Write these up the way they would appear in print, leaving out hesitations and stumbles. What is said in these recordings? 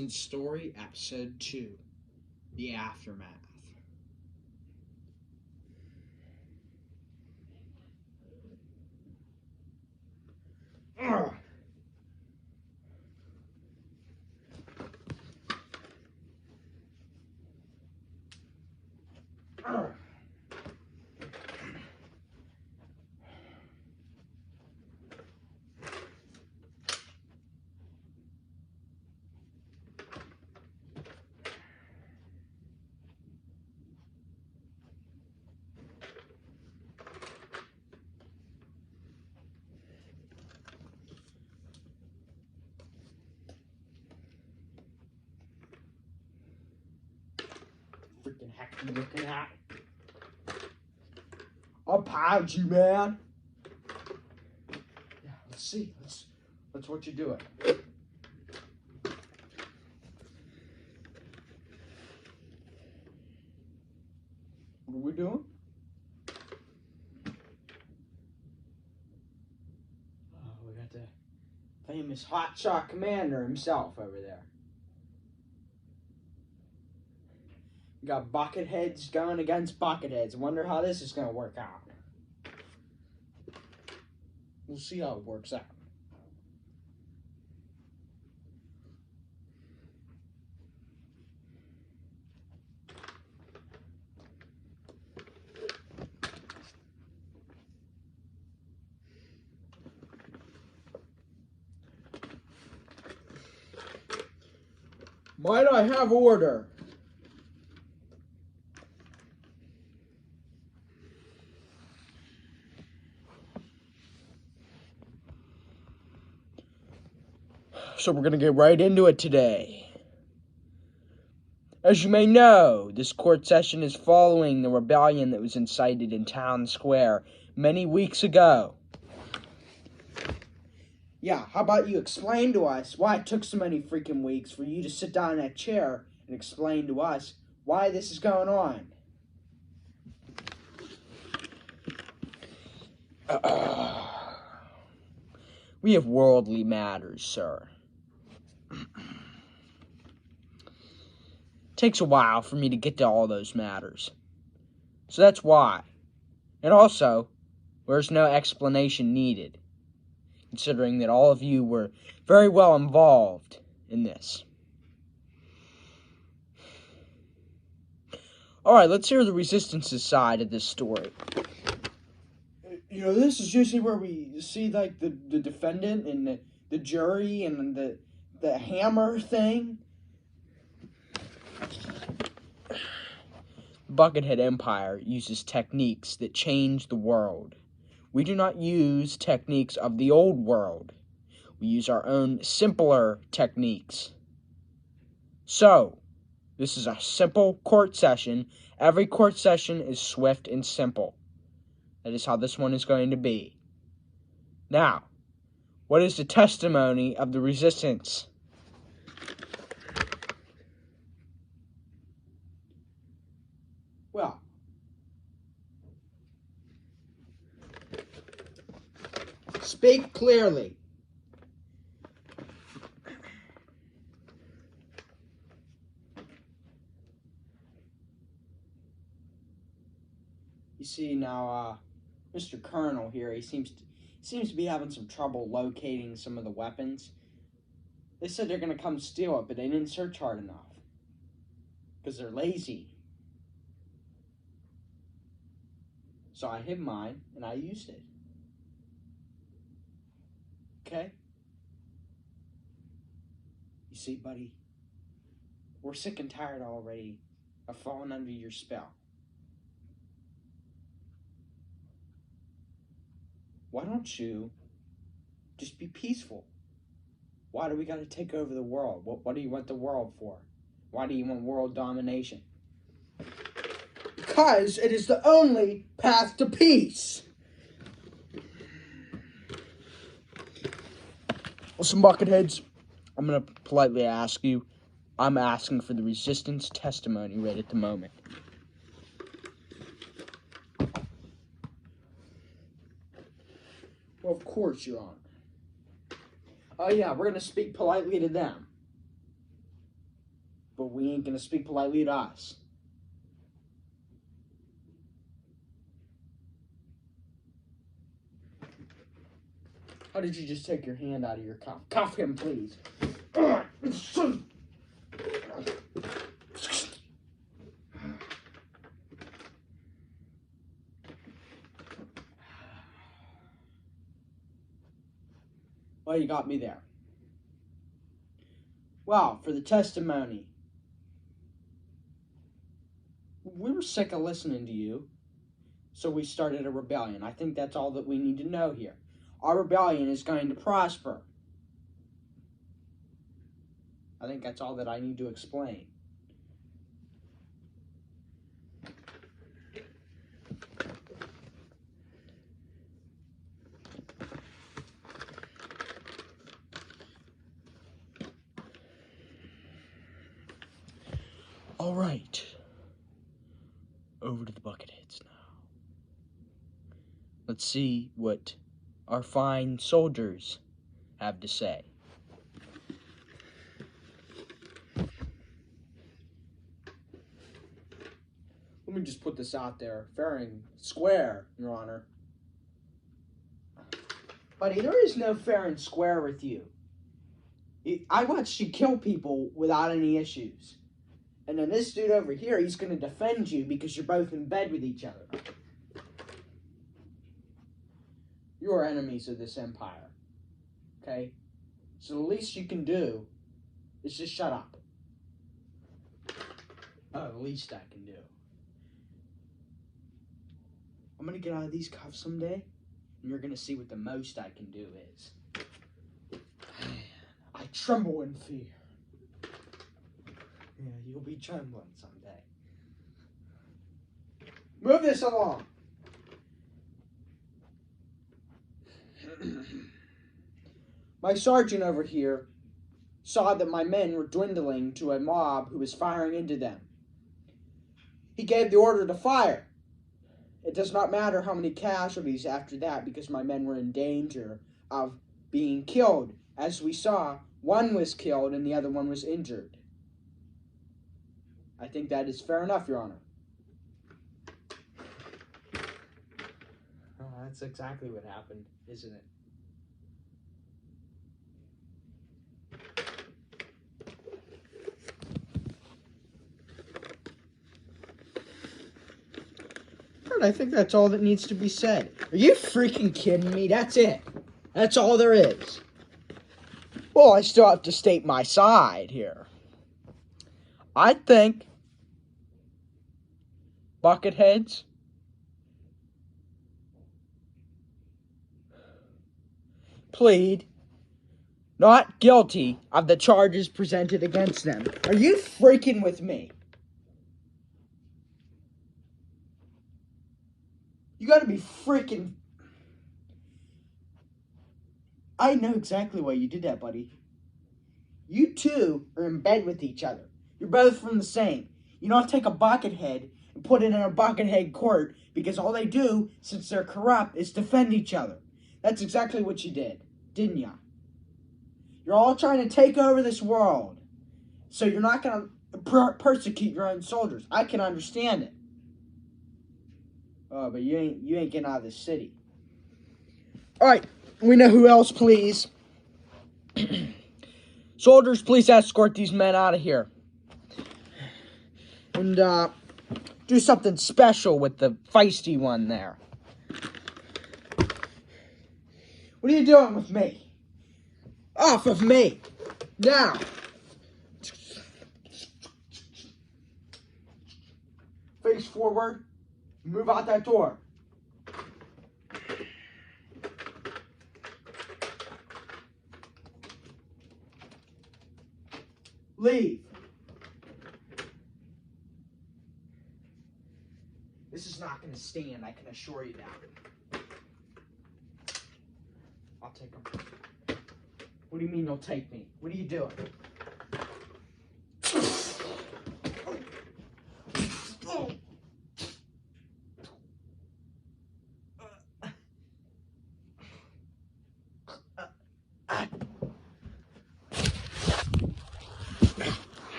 Resistance Story, Episode 2, The Aftermath. Ugh. Ugh. Freaking heck you looking at? I'll pound you, man. Yeah, let's see. Let's what you're doing. What are we doing? Oh, we got the famous hotshot commander himself over there. We got Bucketheads going against Bucketheads. Wonder how this is going to work out. We'll see how it works out. Might I have order? So we're going to get right into it today. As you may know, this court session is following the rebellion that was incited in Town Square many weeks ago. Yeah, how about you explain to us why it took so many freaking weeks for you to sit down in that chair and explain to us why this is going on? We have worldly matters, sir. Takes a while for me to get to all those matters. So that's why. And also, there's no explanation needed, considering that all of you were very well involved in this. Alright, let's hear the Resistance's side of this story. You know, this is usually where we see, like, the defendant and the jury and the hammer thing. Buckethead Empire uses techniques that change the world. We do not use techniques of the old world. We use our own simpler techniques. So, this is a simple court session. Every court session is swift and simple. That is how this one is going to be. Now, what is the testimony of the Resistance? Well, speak clearly. You see now, Mr. Colonel here, he seems to be having some trouble locating some of the weapons. They said they're going to come steal it, but they didn't search hard enough. Because they're lazy. So I hid mine, and I used it. Okay? You see, buddy, we're sick and tired already of falling under your spell. Why don't you just be peaceful? Why do we got to take over the world? What do you want the world for? Why do you want world domination? Because it is the only path to peace. Listen, Bucketheads, I'm going to politely ask you. I'm asking for the Resistance testimony right at the moment. Well, of course, Your Honor. Oh, yeah, we're going to speak politely to them. but we ain't gonna speak politely to us. How did you just take your hand out of your cuff? Cuff him, please. Well, you got me there. Well, for the testimony. We were sick of listening to you, so we started a rebellion. I think that's all that we need to know here. Our rebellion is going to prosper. I think that's all that I need to explain. All right. Over to the Bucketheads now. Let's see what our fine soldiers have to say. Let me just put this out there, fair and square, Your Honor. Buddy, there is no fair and square with you. I watched you kill people without any issues. And then this dude over here, he's going to defend you because you're both in bed with each other. You are enemies of this empire. Okay? So the least you can do is just shut up. Oh, the least I can do. I'm going to get out of these cuffs someday, and you're going to see what the most I can do is. I tremble in fear. Yeah, you'll be trembling someday. Move this along. My sergeant over here saw that my men were dwindling to a mob who was firing into them. He gave the order to fire. It does not matter how many casualties after that because my men were in danger of being killed. As we saw, one was killed and the other one was injured. I think that is fair enough, Your Honor. Oh, that's exactly what happened, isn't it? I think that's all that needs to be said. Are you freaking kidding me? That's it. That's all there is. Well, I still have to state my side here. I think Bucketheads plead not guilty of the charges presented against them. Are you freaking with me? You gotta be freaking... I know exactly why you did that, buddy. You two are in bed with each other. You're both from the same. You don't take a buckethead and put it in a buckethead court because all they do, since they're corrupt, is defend each other. That's exactly what you did, didn't ya? You're all trying to take over this world. So you're not gonna persecute your own soldiers. I can understand it. Oh, but you ain't getting out of this city. Alright, we know who else, please. Soldiers, please escort these men out of here. And, do something special with the feisty one there. What are you doing with me? Off of me! Now! Face forward. Move out that door. Leave. This is not going to stand, I can assure you that. I'll take him. What do you mean you'll take me? What are you doing?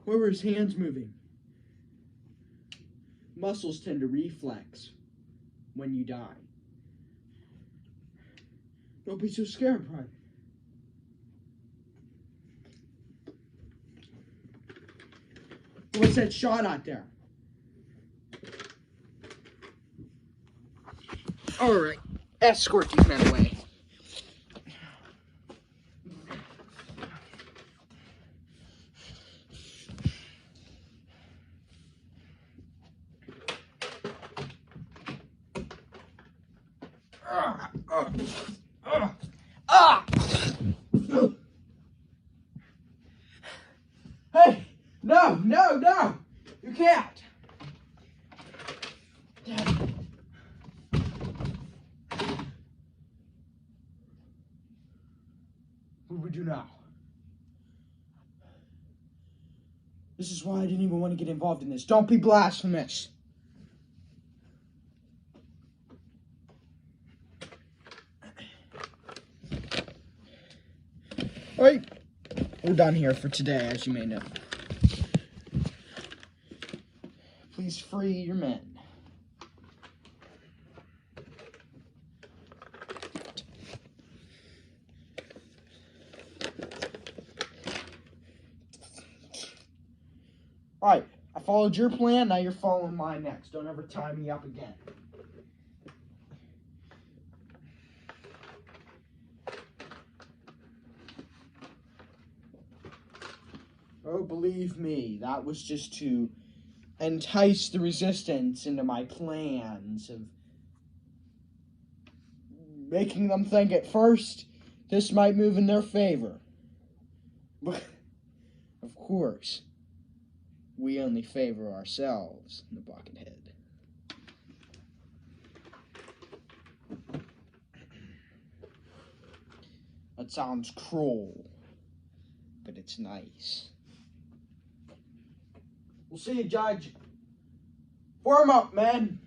Why were his hands moving? Muscles tend to reflex when you die. Don't be so scared, Private. What's that shot out there? Alright, escort these men away. Hey! No! You can't! What do we do now? This is why I didn't even want to get involved in this. Don't be blasphemous! Alright, we're done here for today, as you may know. Please free your men. Alright, I followed your plan, now you're following mine next. Don't ever tie me up again. Oh, believe me, that was just to entice the resistance into my plans of making them think at first this might move in their favor. But, of course, we only favor ourselves in the Buckethead. That sounds cruel, but it's nice. We'll see you, Judge. Form up, men.